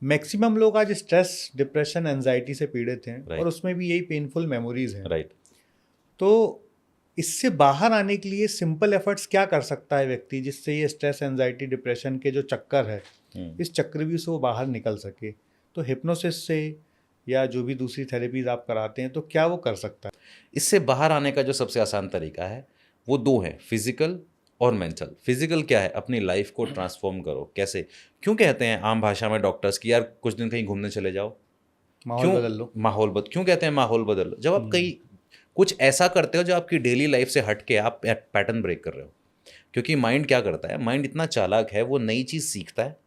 Maximum लोग आज stress, depression, anxiety से पीड़ित हैं Right. और उसमें भी यही पेनफुल मेमोरीज हैं। राइट। तो इससे बाहर आने के लिए सिंपल एफर्ट्स क्या कर सकता है व्यक्ति, जिससे ये स्ट्रेस, एंजाइटी, डिप्रेशन के जो चक्कर है, इस चक्रव्यूह से वो बाहर निकल सके? तो हिप्नोसिस से या जो भी दूसरी थेरेपीज आप कराते हैं, तो क्या वो कर सकता है? इससे बाहर आने का जो सबसे आसान तरीका है वो दो हैं, फिजिकल और मेंटल। फिजिकल क्या है, अपनी लाइफ को ट्रांसफॉर्म करो। कैसे? क्यों कहते हैं आम भाषा में डॉक्टर्स कि यार कुछ दिन कहीं घूमने चले जाओ? माहौल क्यों? बदल लो। क्यों कहते हैं माहौल बदल लो? जब आप कहीं कुछ ऐसा करते हो जो आपकी डेली लाइफ से हट के आप पैटर्न ब्रेक कर रहे हो। क्योंकि माइंड क्या करता है, माइंड इतना चालाक है, वो नई चीज़ सीखता है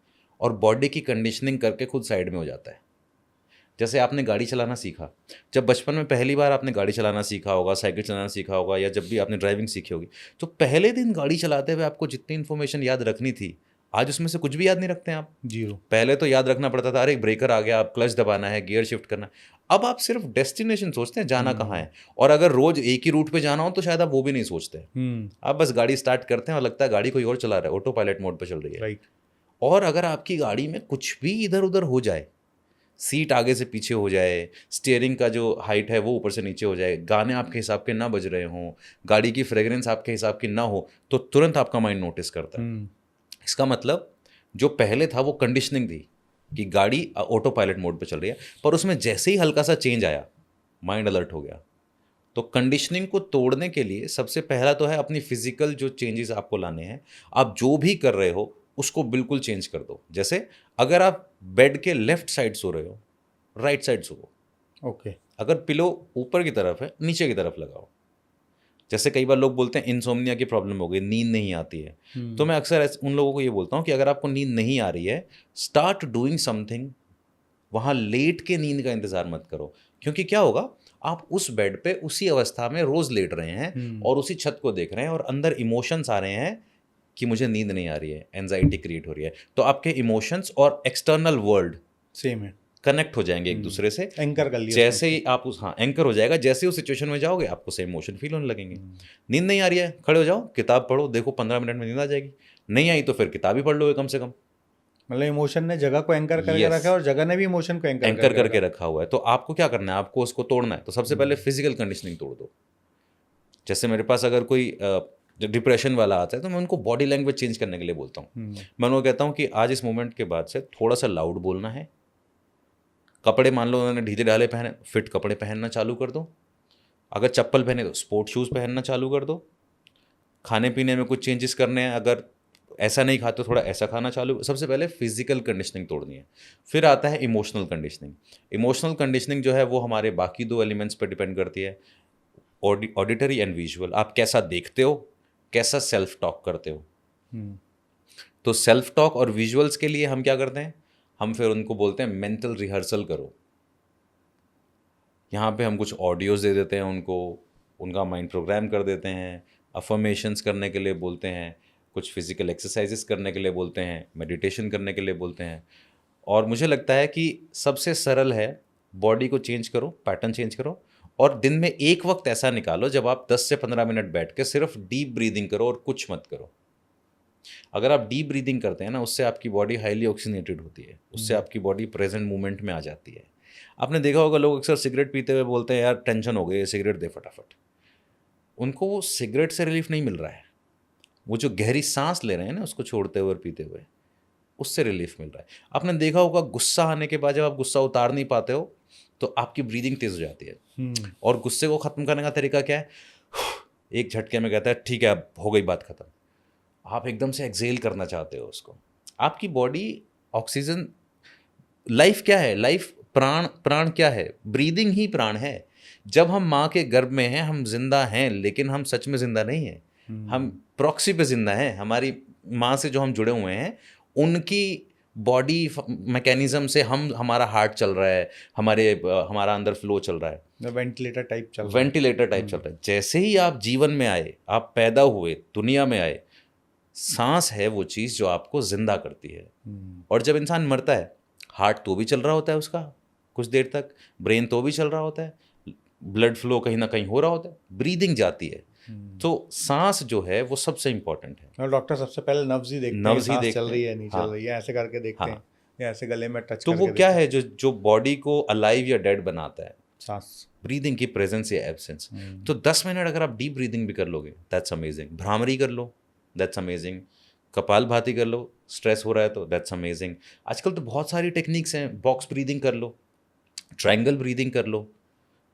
और बॉडी की कंडीशनिंग करके खुद साइड में हो जाता है। जैसे आपने गाड़ी चलाना सीखा, जब बचपन में पहली बार आपने गाड़ी चलाना सीखा होगा, साइकिल चलाना सीखा होगा, या जब भी आपने ड्राइविंग सीखी होगी, तो पहले दिन गाड़ी चलाते हुए आपको जितनी इन्फॉर्मेशन याद रखनी थी, आज उसमें से कुछ भी याद नहीं रखते हैं आप। जीरो। पहले तो याद रखना पड़ता था, अरे ब्रेकर आ गया, अब क्लच दबाना है, गियर शिफ्ट करना है। अब आप सिर्फ डेस्टिनेशन सोचते हैं, जाना कहाँ है। और अगर रोज एक ही रूट पे जाना हो तो शायद आप वो भी नहीं सोचते हैं। आप बस गाड़ी स्टार्ट करते हैं और लगता है गाड़ी कोई और चला रहा है, ऑटो पायलट मोड पे चल रही है। राइट। और अगर आपकी गाड़ी में कुछ भी इधर उधर हो जाए, सीट आगे से पीछे हो जाए, स्टीयरिंग का जो हाइट है वो ऊपर से नीचे हो जाए, गाने आपके हिसाब के ना बज रहे हों, गाड़ी की फ्रेगरेंस आपके हिसाब की ना हो, तो तुरंत आपका माइंड नोटिस करता है। इसका मतलब जो पहले था वो कंडीशनिंग थी कि गाड़ी ऑटो पायलट मोड पे चल रही है, पर उसमें जैसे ही हल्का सा चेंज आया, माइंड अलर्ट हो गया। तो कंडीशनिंग को तोड़ने के लिए सबसे पहला तो है अपनी फिजिकल जो चेंजेस आपको लाने हैं। आप जो भी कर रहे हो उसको बिल्कुल चेंज कर दो। जैसे अगर आप बेड के लेफ्ट साइड सो रहे हो, राइट साइड सो। ओके। अगर पिलो ऊपर की तरफ है, नीचे की तरफ लगाओ। जैसे कई बार लोग बोलते हैं इंसोम्निया की प्रॉब्लम हो गई, नींद नहीं आती है, तो मैं अक्सर उन लोगों को ये बोलता हूँ कि अगर आपको नींद नहीं आ रही है, स्टार्ट डूइंग समथिंग। वहाँ लेट के नींद का इंतज़ार मत करो, क्योंकि क्या होगा, आप उस बेड पे उसी अवस्था में रोज़ लेट रहे हैं और उसी छत को देख रहे हैं और अंदर इमोशंस आ रहे हैं कि मुझे नींद नहीं आ रही है, एंजाइटी क्रिएट हो रही है। तो आपके इमोशंस और एक्सटर्नल वर्ल्ड सेम है, कनेक्ट हो जाएंगे एक दूसरे से। एंकर कर लिया जैसे ही आप एंकर हो जाएगा, जैसे ही उस सिचुएशन में जाओगे आपको सेम इमोशन फील होने लगेंगे। नींद नहीं आ रही है, खड़े हो जाओ, किताब पढ़ो, देखो 15 मिनट में नींद आ जाएगी। नहीं आई तो फिर किताब ही पढ़ लो कम से कम। मतलब इमोशन ने जगह को एंकर करके Yes. रखा है और जगह ने भी इमोशन को एंकर करके रखा हुआ है। तो आपको क्या करना है, आपको उसको तोड़ना है। तो सबसे पहले फिजिकल कंडीशनिंग तोड़ दो। जैसे मेरे पास अगर कोई डिप्रेशन वाला आता है तो मैं उनको बॉडी लैंग्वेज चेंज करने के लिए बोलता हूँ। मैं उनको कहता हूँ कि आज इस मोमेंट के बाद से थोड़ा सा लाउड बोलना है। कपड़े मान लो उन्होंने ढीले ढाले पहने, फिट कपड़े पहनना चालू कर दो। अगर चप्पल पहने तो स्पोर्ट शूज़ पहनना चालू कर दो। खाने पीने में कुछ चेंजेस करने हैं, अगर ऐसा नहीं खाते थोड़ा ऐसा खाना चालू। सबसे पहले फिजिकल कंडीशनिंग तोड़नी है। फिर आता है इमोशनल कंडीशनिंग। इमोशनल कंडीशनिंग जो है वो हमारे बाकी दो एलिमेंट्स पर डिपेंड करती है, ऑडिटरी एंड विजुअल। आप कैसा देखते हो, कैसा सेल्फ टॉक करते हो। तो सेल्फ टॉक और विजुअल्स के लिए हम क्या करते हैं, हम फिर उनको बोलते हैं मेंटल रिहर्सल करो। यहाँ पे हम कुछ ऑडियोज दे देते हैं उनको, उनका माइंड प्रोग्राम कर देते हैं, अफर्मेशंस करने के लिए बोलते हैं, कुछ फिजिकल एक्सरसाइजेस करने के लिए बोलते हैं, मेडिटेशन करने के लिए बोलते हैं। और मुझे लगता है कि सबसे सरल है, बॉडी को चेंज करो, पैटर्न चेंज करो, और दिन में एक वक्त ऐसा निकालो जब आप 10 से 15 मिनट बैठ के सिर्फ डीप ब्रीदिंग करो और कुछ मत करो। अगर आप डीप ब्रीदिंग करते हैं ना, उससे आपकी बॉडी हाईली ऑक्सीजनेटेड होती है, उससे आपकी बॉडी प्रेजेंट मूवमेंट में आ जाती है। आपने देखा होगा लोग अक्सर सिगरेट पीते हुए बोलते हैं यार टेंशन हो गई, सिगरेट दे फटाफट। उनको वो सिगरेट से रिलीफ नहीं मिल रहा है, वो जो गहरी सांस ले रहे हैं ना उसको छोड़ते हुए और पीते हुए, उससे रिलीफ मिल रहा है। आपने देखा होगा गुस्सा आने के बाद जब आप गुस्सा उतार नहीं पाते हो तो आपकी ब्रीदिंग तेज हो जाती है। और गुस्से को ख़त्म करने का तरीका क्या है, एक झटके में कहता है ठीक है अब हो गई बात ख़त्म। आप एकदम से एक्सेल करना चाहते हो उसको। आपकी बॉडी ऑक्सीजन, लाइफ क्या है, लाइफ प्राण, प्राण क्या है, ब्रीदिंग ही प्राण है। जब हम माँ के गर्भ में हैं हम जिंदा हैं, लेकिन हम सच में जिंदा नहीं हैं। हम प्रॉक्सी पे जिंदा हैं। हमारी माँ से जो हम जुड़े हुए हैं उनकी बॉडी मैकेनिज्म से हमारा हार्ट चल रहा है, हमारा अंदर फ्लो चल रहा है, वेंटिलेटर टाइप चल रहा है। वेंटिलेटर टाइप चल रहा है। जैसे ही आप जीवन में आए, आप पैदा हुए, दुनिया में आए, सांस है वो चीज़ जो आपको जिंदा करती है। और जब इंसान मरता है, हार्ट तो भी चल रहा होता है उसका कुछ देर तक, ब्रेन तो भी चल रहा होता है, ब्लड फ्लो कहीं ना कहीं हो रहा होता है, ब्रीदिंग जाती है। तो सांस जो है वो सबसे इंपॉर्टेंट है। और डॉक्टर सबसे पहले नब्ज ही देखते हैं, सांस चल रही है नहीं चल रही है, ऐसे करके देखते हैं। या ऐसे गले में टच तो करके वो क्या देखो। है जो जो बॉडी को अलाइव या डेड बनाता है? सांस। ब्रीदिंग की प्रेजेंस या एब्सेंस। तो 10 मिनट अगर आप डीप ब्रीदिंग भी कर लोगे, दैट्स अमेजिंग। भ्रामरी कर लो, दैट्स अमेजिंग। कपालभाति कर लो, स्ट्रेस हो रहा है तो दैट्स अमेजिंग। आजकल तो बहुत सारी टेक्निक्स हैं, बॉक्स ब्रीदिंग कर लो, ट्रायंगल ब्रीदिंग कर लो।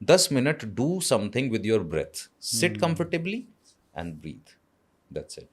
10 minute do something with your breath, sit comfortably and breathe, that's it.